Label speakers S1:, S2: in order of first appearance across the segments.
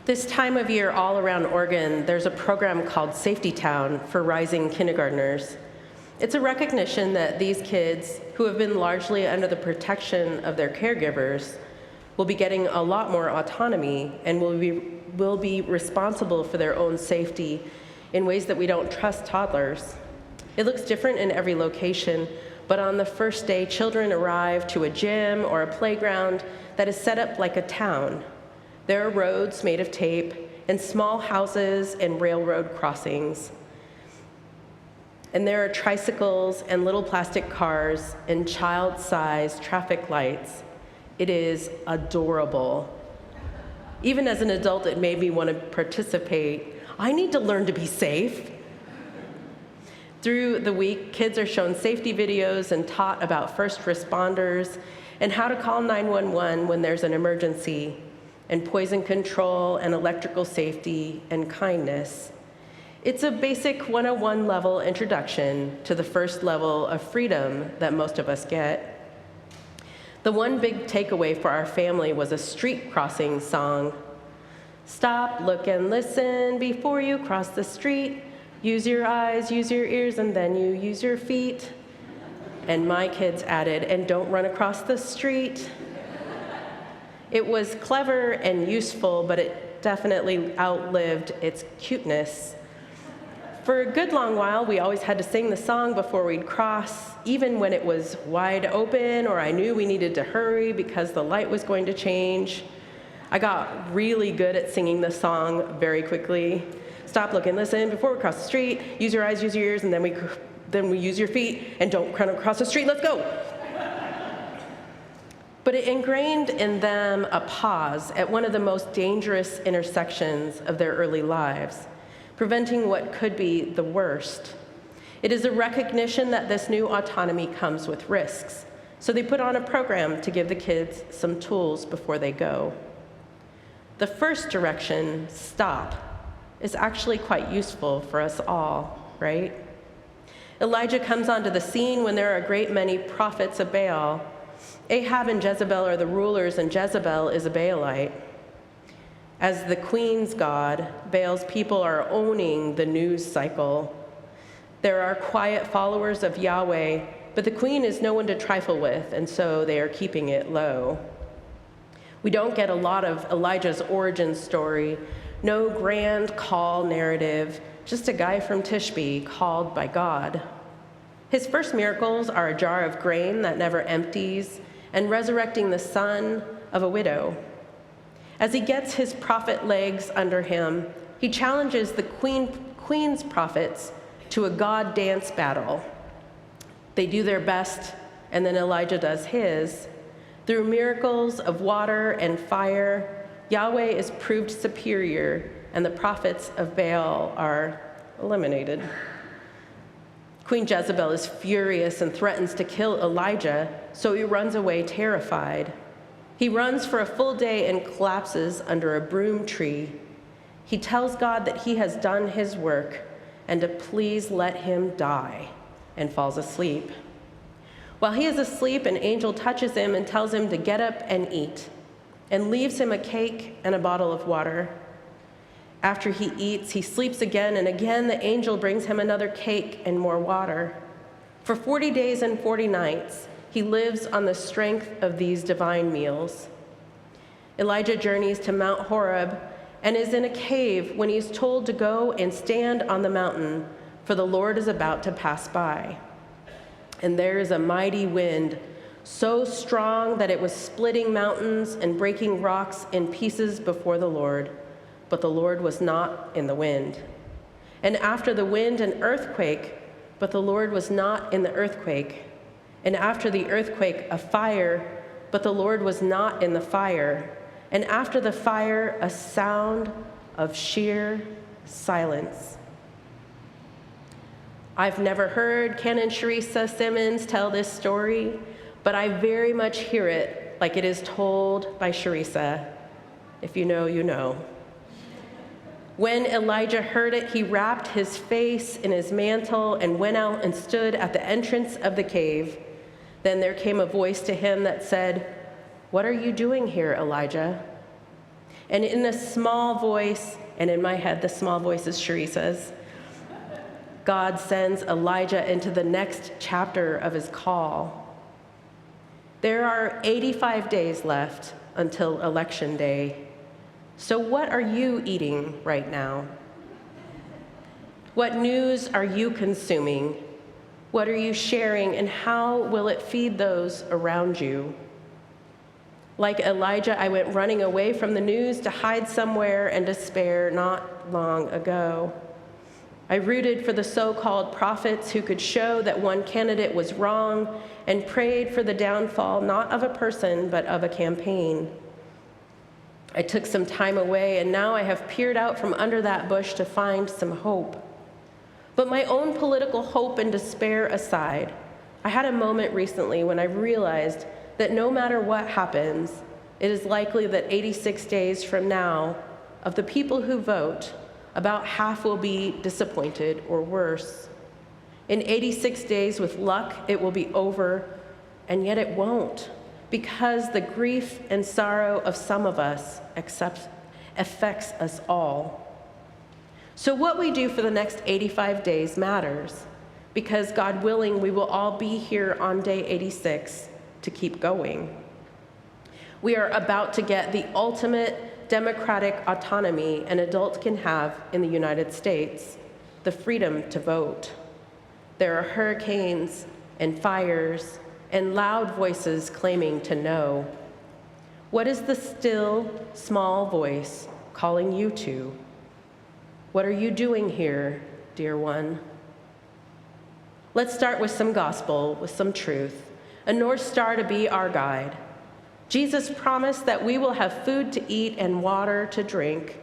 S1: This time of year, all around Oregon, there's a program called Safety Town for rising kindergartners. It's a recognition that these kids, who have been largely under the protection of their caregivers, will be getting a lot more autonomy and will be responsible for their own safety in ways that we don't trust toddlers. It looks different in every location, but on the first day, children arrive to a gym or a playground that is set up like a town. There are roads made of tape and small houses and railroad crossings. And there are tricycles and little plastic cars and child-sized traffic lights. It is adorable. Even as an adult, it made me want to participate. I need to learn to be safe. Through the week, kids are shown safety videos and taught about first responders and how to call 911 when there's an emergency, and poison control and electrical safety and kindness. It's a basic 101 level introduction to the first level of freedom that most of us get. The one big takeaway for our family was a street crossing song. Stop, look, and listen before you cross the street. Use your eyes, use your ears, and then you use your feet. And my kids added, and don't run across the street. It was clever and useful, but it definitely outlived its cuteness. For a good long while, we always had to sing the song before we'd cross, even when it was wide open or I knew we needed to hurry because the light was going to change. I got really good at singing the song very quickly. Stop, look, and listen before we cross the street. Use your eyes, use your ears, and then we use your feet, and don't run across the street. Let's go. But it ingrained in them a pause at one of the most dangerous intersections of their early lives, preventing what could be the worst. It is a recognition that this new autonomy comes with risks, so they put on a program to give the kids some tools before they go. The first direction, stop, is actually quite useful for us all, right? Elijah comes onto the scene when there are a great many prophets of Baal. Ahab and Jezebel are the rulers, and Jezebel is a Baalite. As the queen's god, Baal's people are owning the news cycle. There are quiet followers of Yahweh, but the queen is no one to trifle with, and so they are keeping it low. We don't get a lot of Elijah's origin story, no grand call narrative, just a guy from Tishbe called by God. His first miracles are a jar of grain that never empties and resurrecting the son of a widow. As he gets his prophet legs under him, he challenges the queen's prophets to a God dance battle. They do their best, and then Elijah does his. Through miracles of water and fire, Yahweh is proved superior, and the prophets of Baal are eliminated. Queen Jezebel is furious and threatens to kill Elijah, so he runs away terrified. He runs for a full day and collapses under a broom tree. He tells God that he has done his work and to please let him die, and falls asleep. While he is asleep, an angel touches him and tells him to get up and eat, and leaves him a cake and a bottle of water. After he eats, he sleeps again, and again the angel brings him another cake and more water. For 40 days and 40 nights, he lives on the strength of these divine meals. Elijah journeys to Mount Horeb and is in a cave when he is told to go and stand on the mountain, for the Lord is about to pass by. And there is a mighty wind, so strong that it was splitting mountains and breaking rocks in pieces before the Lord. But the Lord was not in the wind. And after the wind, an earthquake, but the Lord was not in the earthquake. And after the earthquake, a fire, but the Lord was not in the fire. And after the fire, a sound of sheer silence. I've never heard Canon Sharissa Simmons tell this story, but I very much hear it like it is told by Sharissa. If you know, you know. When Elijah heard it, he wrapped his face in his mantle and went out and stood at the entrance of the cave. Then there came a voice to him that said, "What are you doing here, Elijah?" And in a small voice, and in my head, the small voice is Sharice's, God sends Elijah into the next chapter of his call. There are 85 days left until Election Day. So what are you eating right now? What news are you consuming? What are you sharing, and how will it feed those around you? Like Elijah, I went running away from the news to hide somewhere in despair not long ago. I rooted for the so-called prophets who could show that one candidate was wrong and prayed for the downfall not of a person, but of a campaign. I took some time away, and now I have peered out from under that bush to find some hope. But my own political hope and despair aside, I had a moment recently when I realized that no matter what happens, it is likely that 86 days from now, of the people who vote, about half will be disappointed or worse. In 86 days, with luck, it will be over, and yet it won't, because the grief and sorrow of some of us affects us all. So what we do for the next 85 days matters, because God willing, we will all be here on day 86 to keep going. We are about to get the ultimate democratic autonomy an adult can have in the United States, the freedom to vote. There are hurricanes and fires and loud voices claiming to know. What is the still, small voice calling you to? What are you doing here, dear one? Let's start with some gospel, with some truth, a North Star to be our guide. Jesus promised that we will have food to eat and water to drink,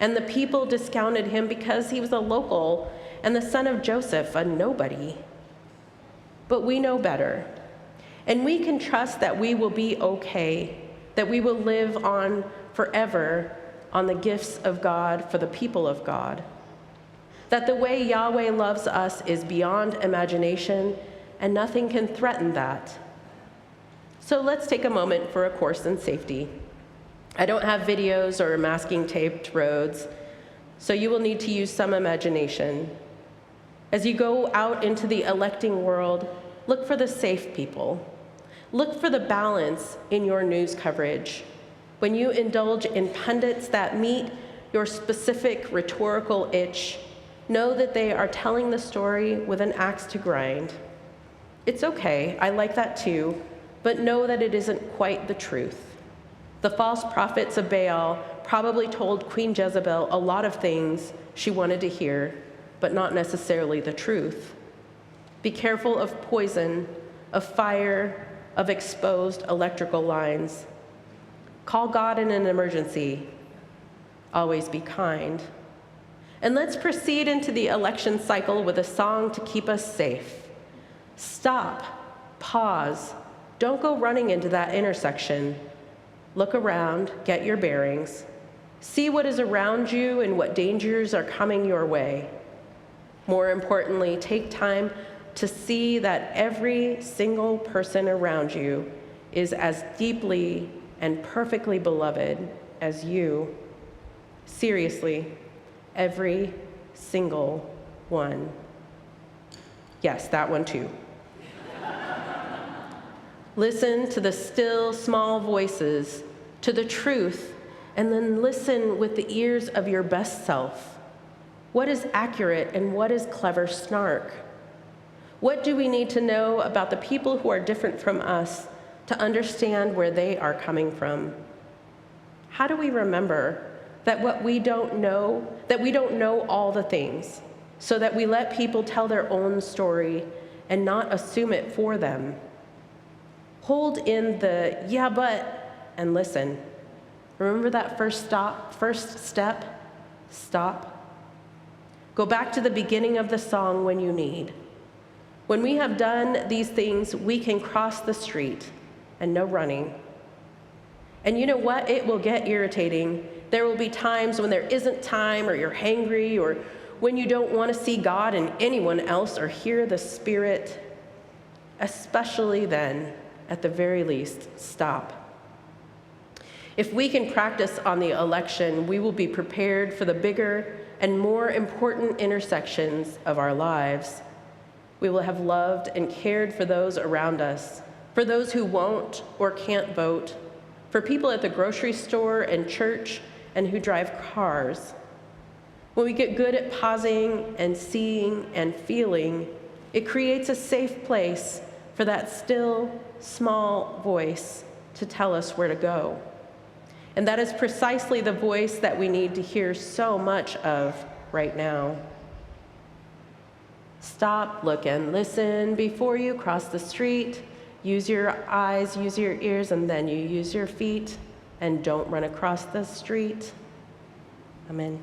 S1: and the people discounted him because he was a local and the son of Joseph, a nobody. But we know better, and we can trust that we will be okay, that we will live on forever on the gifts of God for the people of God, that the way Yahweh loves us is beyond imagination, and nothing can threaten that. So let's take a moment for a course in safety. I don't have videos or masking taped roads, so you will need to use some imagination. As you go out into the electing world, look for the safe people. Look for the balance in your news coverage. When you indulge in pundits that meet your specific rhetorical itch, know that they are telling the story with an axe to grind. It's okay, I like that too, but know that it isn't quite the truth. The false prophets of Baal probably told Queen Jezebel a lot of things she wanted to hear, but not necessarily the truth. Be careful of poison, of fire, of exposed electrical lines. Call God in an emergency. Always be kind. And let's proceed into the election cycle with a song to keep us safe. Stop, pause, don't go running into that intersection. Look around, get your bearings. See what is around you and what dangers are coming your way. More importantly, take time to see that every single person around you is as deeply and perfectly beloved as you. Seriously, every single one. Yes, that one too. Listen to the still, small voices, to the truth, and then listen with the ears of your best self. What is accurate and what is clever snark? What do we need to know about the people who are different from us to understand where they are coming from? How do we remember that we don't know all the things, so that we let people tell their own story and not assume it for them? Hold in the yeah, but, and listen. Remember that first step? Stop. Go back to the beginning of the song when you need. When we have done these things, we can cross the street, and no running. And you know what? It will get irritating. There will be times when there isn't time, or you're hangry, or when you don't want to see God in anyone else or hear the Spirit. Especially then, at the very least, stop. If we can practice on the election, we will be prepared for the bigger and more important intersections of our lives. We will have loved and cared for those around us, for those who won't or can't vote, for people at the grocery store and church and who drive cars. When we get good at pausing and seeing and feeling, it creates a safe place for that still, small voice to tell us where to go. And that is precisely the voice that we need to hear so much of right now. Stop, look, and listen before you cross the street. Use your eyes, use your ears, and then you use your feet. And don't run across the street. Amen.